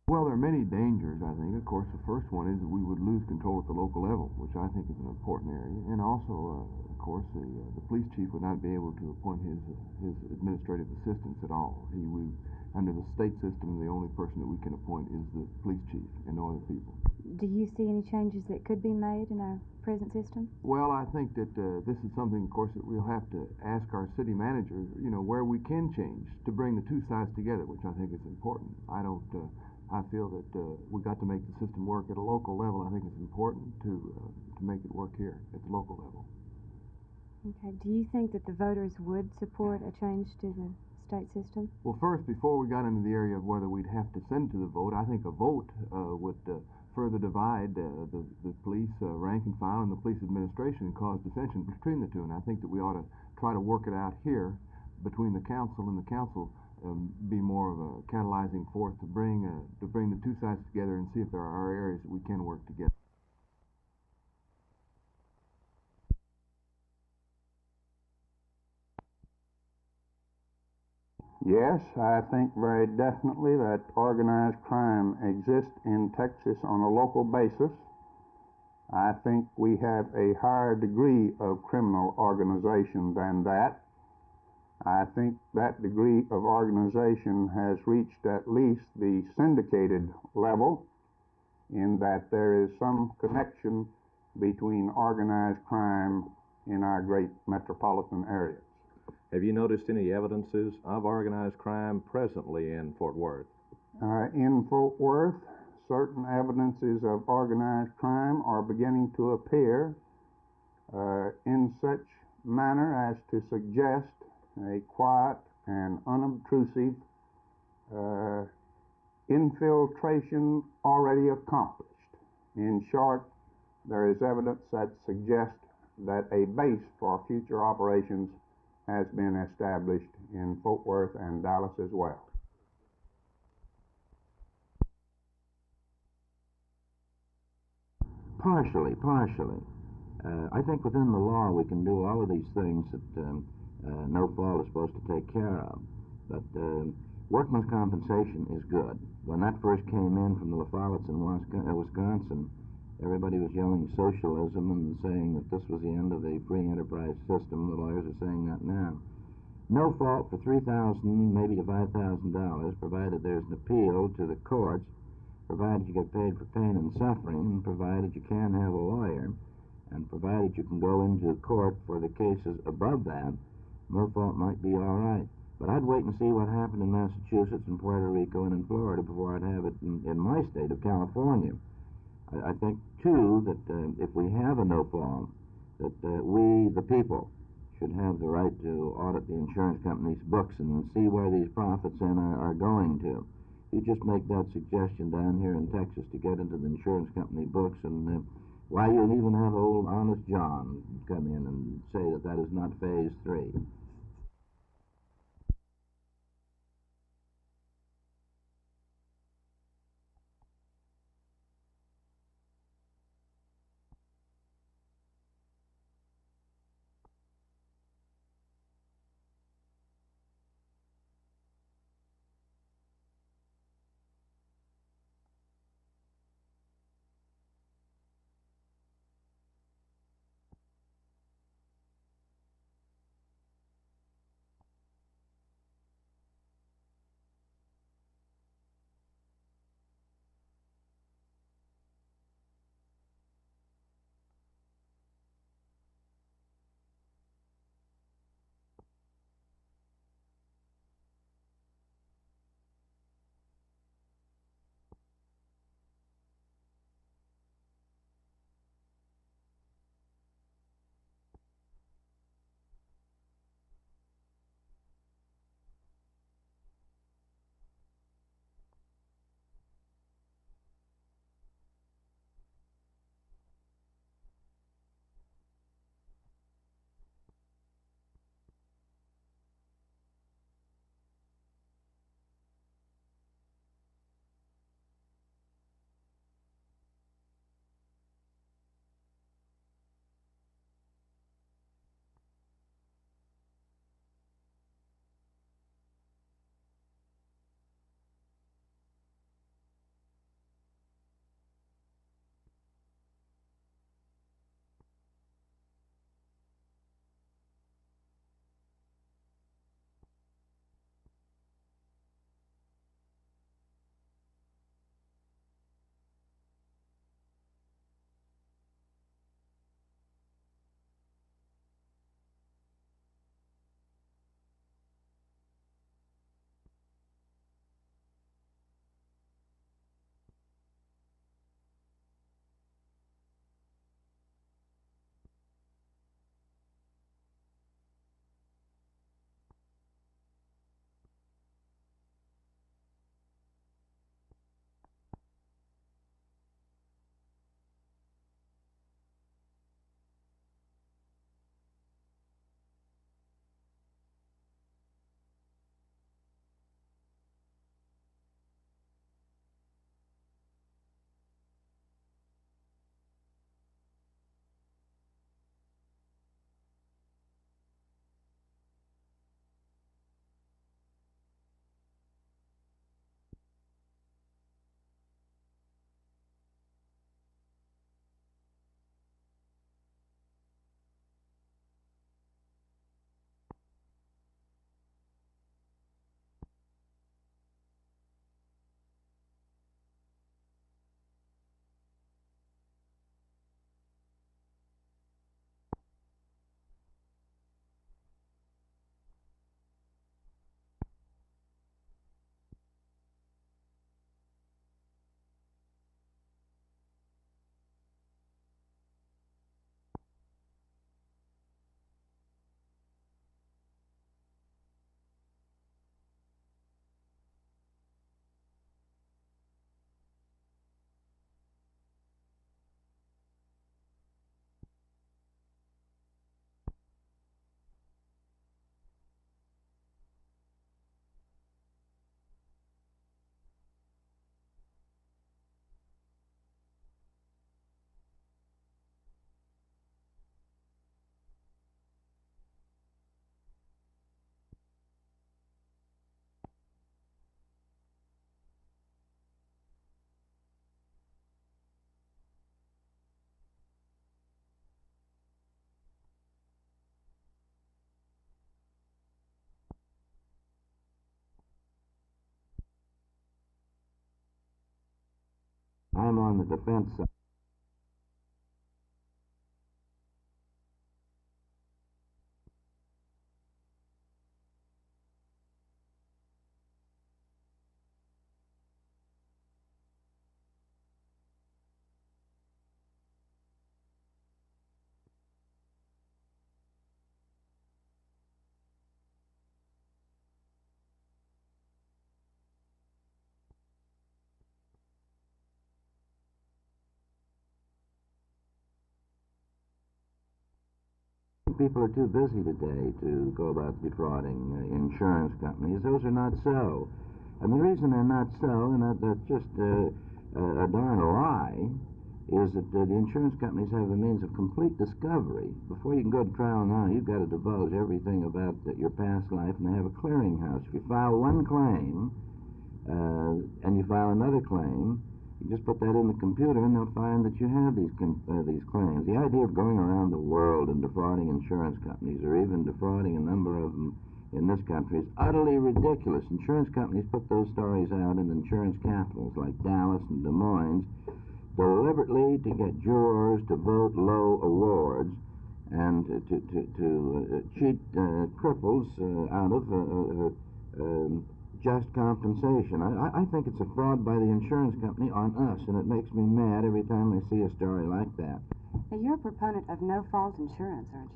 Well, there are many dangers, I think. Of course, the first one is that we would lose control at the local level, which I think is an important area. And also, of course, the police chief would not be able to appoint his administrative assistants at all. Under the state system, the only person that we can appoint is the police chief and no other people. Do you see any changes that could be made in our present system? Well, I think that this is something, of course, that we'll have to ask our city manager, where we can change to bring the two sides together, which I think is important. I feel that we got to make the system work at a local level. I think it's important to make it work here at the local level. Okay. Do you think that the voters would support a change to the state system? Well, first, before we got into the area of whether we'd have to send to the vote, I think a vote would further divide the police rank and file and the police administration and cause dissension between the two. And I think that we ought to try to work it out here between the council and the council. Be more of a catalyzing force to bring the two sides together and see if there are areas that we can work together. Yes, I think very definitely that organized crime exists in Texas on a local basis. I think we have a higher degree of criminal organization than that. I think that degree of organization has reached at least the syndicated level, in that there is some connection between organized crime in our great metropolitan areas. Have you noticed any evidences of organized crime presently in Fort Worth? In Fort Worth, certain evidences of organized crime are beginning to appear in such manner as to suggest a quiet and unobtrusive infiltration already accomplished. In short, there is evidence that suggests that a base for future operations has been established in Fort Worth and Dallas as well. Partially. I think within the law we can do all of these things that no fault is supposed to take care of. But workman's compensation is good. When that first came in from the Follets in Wisconsin, everybody was yelling socialism and saying that this was the end of the free enterprise system. The lawyers are saying that now. No fault for $3,000, maybe to $5,000, provided there's an appeal to the courts, provided you get paid for pain and suffering, and provided you can have a lawyer, and provided you can go into court for the cases above that, no fault might be all right. But I'd wait and see what happened in Massachusetts and Puerto Rico and in Florida before I'd have it in my state of California. I think, too, that if we have a no fault, that we, the people, should have the right to audit the insurance company's books and see where these profits are going to. You just make that suggestion down here in Texas to get into the insurance company books, and why, you'll even have old Honest John come in and say that that is not phase 3. I'm on the defense side. People are too busy today to go about defrauding insurance companies. Those are not so. And the reason they're not so, and that's just a darn lie, is that the insurance companies have the means of complete discovery. Before you can go to trial now, you've got to divulge everything about your past life, and they have a clearinghouse. If you file one claim, and you file another claim, you just put that in the computer, and they'll find that you have these claims. The idea of going around the world and defrauding insurance companies, or even defrauding a number of them in this country, is utterly ridiculous. Insurance companies put those stories out in insurance capitals like Dallas and Des Moines, deliberately to get jurors to vote low awards and to cheat cripples out of just compensation. I think it's a fraud by the insurance company on us, and it makes me mad every time I see a story like that. Now, you're a proponent of no-fault insurance, aren't